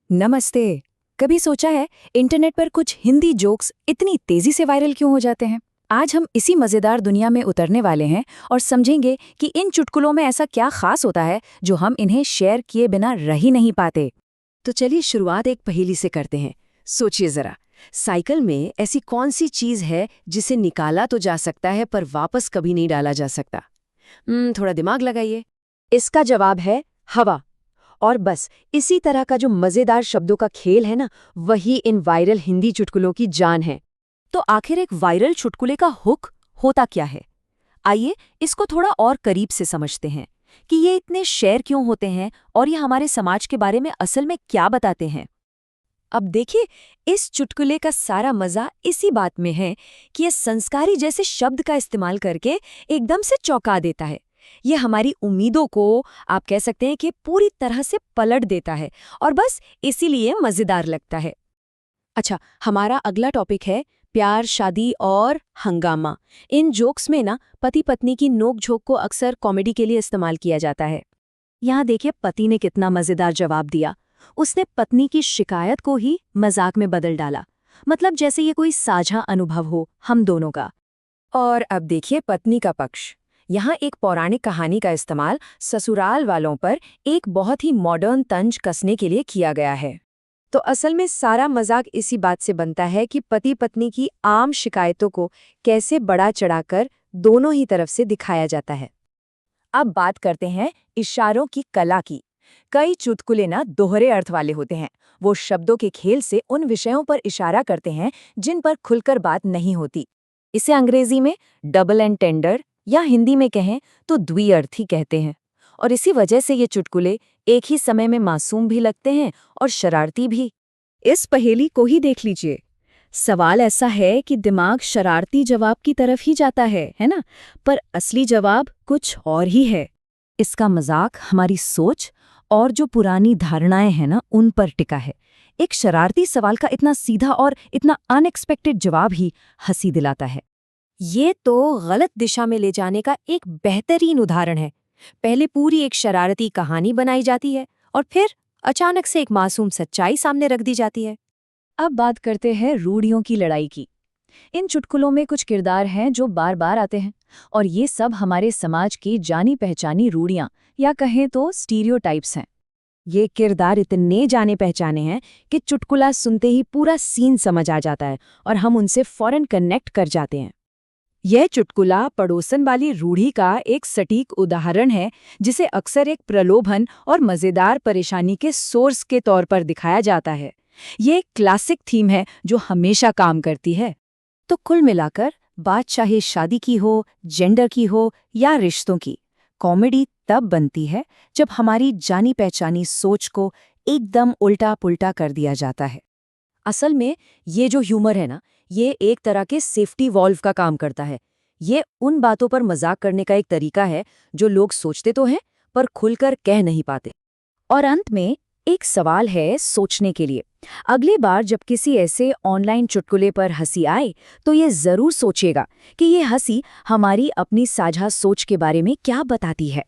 नमस्ते। कभी सोचा है इंटरनेट पर कुछ हिंदी जोक्स इतनी तेजी से वायरल क्यों हो जाते हैं? आज हम इसी मजेदार दुनिया में उतरने वाले हैं और समझेंगे कि इन चुटकुलों में ऐसा क्या खास होता है जो हम इन्हें शेयर किए बिना रह ही नहीं पाते। तो चलिए शुरुआत एक पहेली से करते हैं। सोचिए जरा, साइकिल में ऐसी कौन सी चीज है जिसे निकाला तो जा सकता है पर वापस कभी नहीं डाला जा सकता? थोड़ा दिमाग लगाइए। इसका जवाब है हवा। और बस इसी तरह का जो मजेदार शब्दों का खेल है ना, वही इन वायरल हिंदी चुटकुलों की जान है। तो आखिर एक वायरल चुटकुले का हुक होता क्या है? आइए इसको थोड़ा और करीब से समझते हैं कि ये इतने शेयर क्यों होते हैं और ये हमारे समाज के बारे में असल में क्या बताते हैं। अब देखिए, इस चुटकुले का सारा मजा इसी बात में है कि ये संस्कारी जैसे शब्द का इस्तेमाल करके एकदम से चौंका देता है। ये हमारी उम्मीदों को, आप कह सकते हैं कि पूरी तरह से पलट देता है और बस इसीलिए मजेदार लगता है। अच्छा, हमारा अगला टॉपिक है प्यार, शादी और हंगामा। इन जोक्स में ना पति पत्नी की नोक-झोंक को अक्सर कॉमेडी के लिए इस्तेमाल किया जाता है। यहाँ देखिए पति ने कितना मजेदार जवाब दिया। उसने पत्नी की शिकायत को ही मजाक में बदल डाला, मतलब जैसे ये कोई साझा अनुभव हो हम दोनों का। और अब देखिए पत्नी का पक्ष। यहाँ एक पौराणिक कहानी का इस्तेमाल ससुराल वालों पर एक बहुत ही मॉडर्न तंज कसने के लिए किया गया है। तो असल में सारा मजाक इसी बात से बनता है कि पति पत्नी की आम शिकायतों को कैसे बढ़ा चढ़ाकर दोनों ही तरफ से दिखाया जाता है। अब बात करते हैं इशारों की कला की। कई चुटकुले ना दोहरे अर्थ वाले होते हैं। वो शब्दों के खेल से उन विषयों पर इशारा करते हैं जिन पर खुलकर बात नहीं होती। इसे अंग्रेजी में डबल एंटेंडर या हिंदी में कहें तो द्विअर्थी कहते हैं। और इसी वजह से ये चुटकुले एक ही समय में मासूम भी लगते हैं और शरारती भी। इस पहेली को ही देख लीजिए। सवाल ऐसा है कि दिमाग शरारती जवाब की तरफ ही जाता है ना? पर असली जवाब कुछ और ही है। इसका मजाक हमारी सोच और जो पुरानी धारणाएं हैं ना, उन पर टिका है। एक शरारती सवाल का इतना सीधा और इतना अनएक्सपेक्टेड जवाब ही हंसी दिलाता है। ये तो गलत दिशा में ले जाने का एक बेहतरीन उदाहरण है। पहले पूरी एक शरारती कहानी बनाई जाती है और फिर अचानक से एक मासूम सच्चाई सामने रख दी जाती है। अब बात करते हैं रूढ़ियों की लड़ाई की। इन चुटकुलों में कुछ किरदार हैं जो बार बार आते हैं और ये सब हमारे समाज की जानी पहचानी रूढ़ियां या कहें तो स्टीरियोटाइप्स हैं। ये किरदार इतने जाने पहचाने हैं कि चुटकुला सुनते ही पूरा सीन समझ आ जाता है और हम उनसे फौरन कनेक्ट कर जाते हैं। यह चुटकुला पड़ोसन वाली रूढ़ी का एक सटीक उदाहरण है, जिसे अक्सर एक प्रलोभन और मजेदार परेशानी के सोर्स के तौर पर दिखाया जाता है। ये एक क्लासिक थीम है जो हमेशा काम करती है। तो कुल मिलाकर बात चाहे शादी की हो, जेंडर की हो या रिश्तों की, कॉमेडी तब बनती है जब हमारी जानी पहचानी सोच को एकदम उल्टा पुल्टा कर दिया जाता है। असल में ये जो ह्यूमर है ना, ये एक तरह के सेफ्टी वॉल्व का काम करता है। ये उन बातों पर मजाक करने का एक तरीका है जो लोग सोचते तो हैं पर खुलकर कह नहीं पाते। और अंत में एक सवाल है सोचने के लिए। अगली बार जब किसी ऐसे ऑनलाइन चुटकुले पर हंसी आए तो ये जरूर सोचिएगा कि ये हंसी हमारी अपनी साझा सोच के बारे में क्या बताती है।